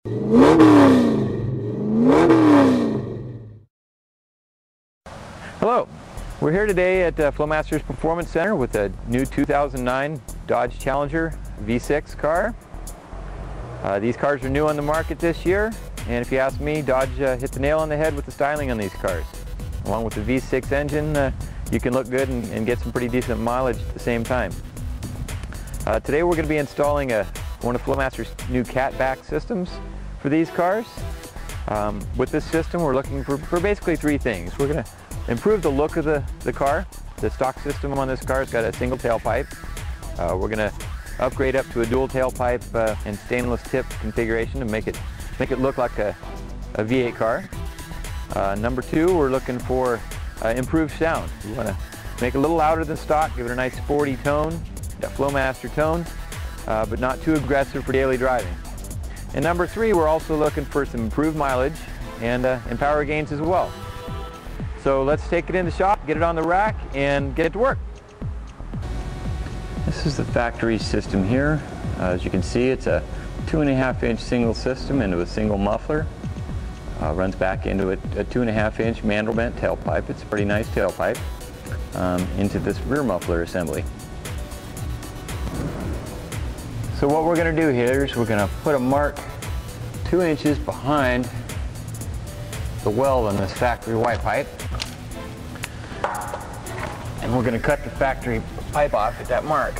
Hello, we're here today at Flowmaster's Performance Center with a new 2009 Dodge Challenger V6 car. These cars are new on the market this year, and if you ask me, Dodge hit the nail on the head with the styling on these cars. Along with the V6 engine, you can look good and get some pretty decent mileage at the same time. Today we're going to be installing one of Flowmaster's new catback systems for these cars. With this system we're looking for basically three things. We're going to improve the look of the car. The stock system on this car has got a single tailpipe. We're going to upgrade up to a dual tailpipe and stainless tip configuration to make it look like a V8 car. Number two, we're looking for improved sound. We want to make it a little louder than stock, give it a nice sporty tone, a Flowmaster tone, but not too aggressive for daily driving. And number three, we're also looking for some improved mileage and power gains as well. So let's take it in the shop, get it on the rack, and get it to work. This is the factory system here. As you can see, it's a 2.5-inch single system into a single muffler. Runs back into a 2.5-inch Mandelbrot tailpipe. It's a pretty nice tailpipe. Into this rear muffler assembly. So what we're going to do here is we're going to put a mark 2 inches behind the weld on this factory white pipe. And we're going to cut the factory pipe off at that mark.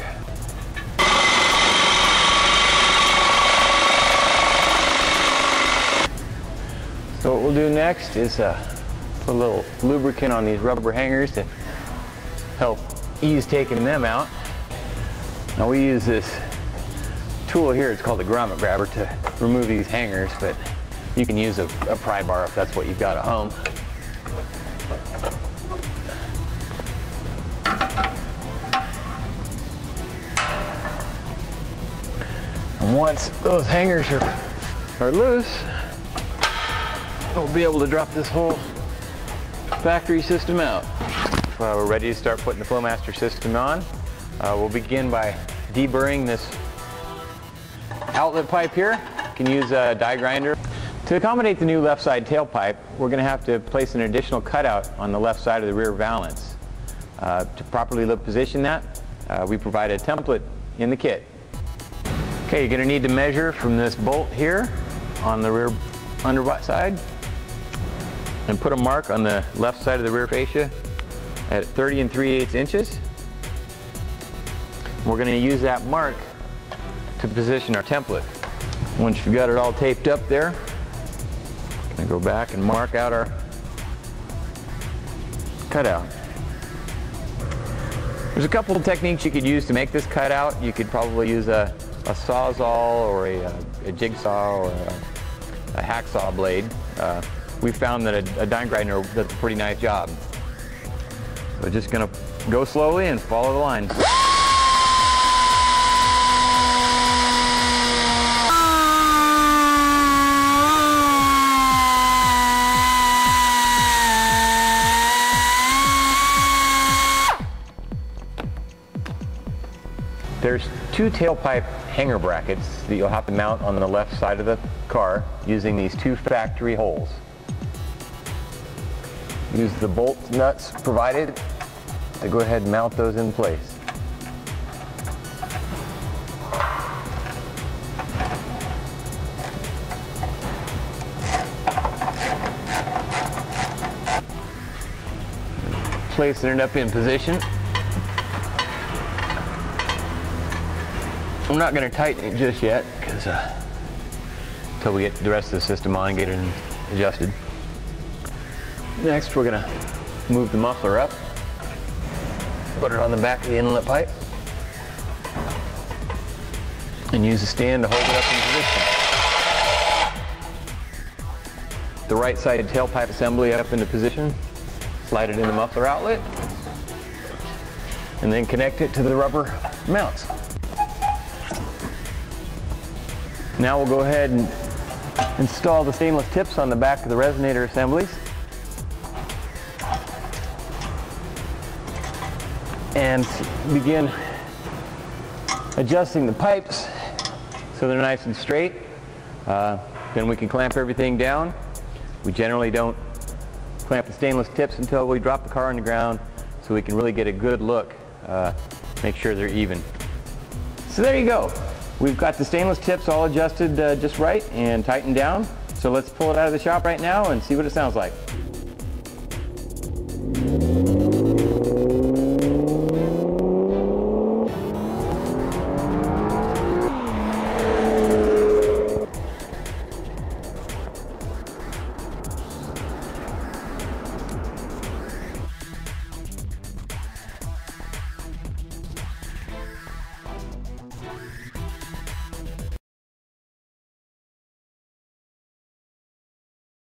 So what we'll do next is put a little lubricant on these rubber hangers to help ease taking them out. Now we use this tool here, it's called a grommet grabber, to remove these hangers, but you can use a pry bar if that's what you've got at home. And once those hangers are loose, we'll be able to drop this whole factory system out. We're ready to start putting the Flowmaster system on. We'll begin by deburring this outlet pipe here. You can use a die grinder. To accommodate the new left side tailpipe, we're going to have to place an additional cutout on the left side of the rear valance. To properly position that, we provide a template in the kit. Okay, you're going to need to measure from this bolt here on the rear underside and put a mark on the left side of the rear fascia at 30 3/8 inches. We're going to use that mark to position our template. Once you've got it all taped up there, we're going to go back and mark out our cutout. There's a couple of techniques you could use to make this cutout. You could probably use a sawzall or a jigsaw or a hacksaw blade. We found that a die grinder does a pretty nice job. So we're just going to go slowly and follow the line. There's two tailpipe hanger brackets that you'll have to mount on the left side of the car using these two factory holes. Use the bolt nuts provided to go ahead and mount those in place. Placing it up in position. I'm not going to tighten it just yet because until we get the rest of the system on and get it adjusted. Next we're going to move the muffler up, put it on the back of the inlet pipe, and use the stand to hold it up in position. The right sided tailpipe assembly up into position, slide it in the muffler outlet, and then connect it to the rubber mounts. Now we'll go ahead and install the stainless tips on the back of the resonator assemblies. And begin adjusting the pipes so they're nice and straight. Then we can clamp everything down. We generally don't clamp the stainless tips until we drop the car on the ground, so we can really get a good look, make sure they're even. So there you go. We've got the stainless tips all adjusted just right and tightened down. So let's pull it out of the shop right now and see what it sounds like.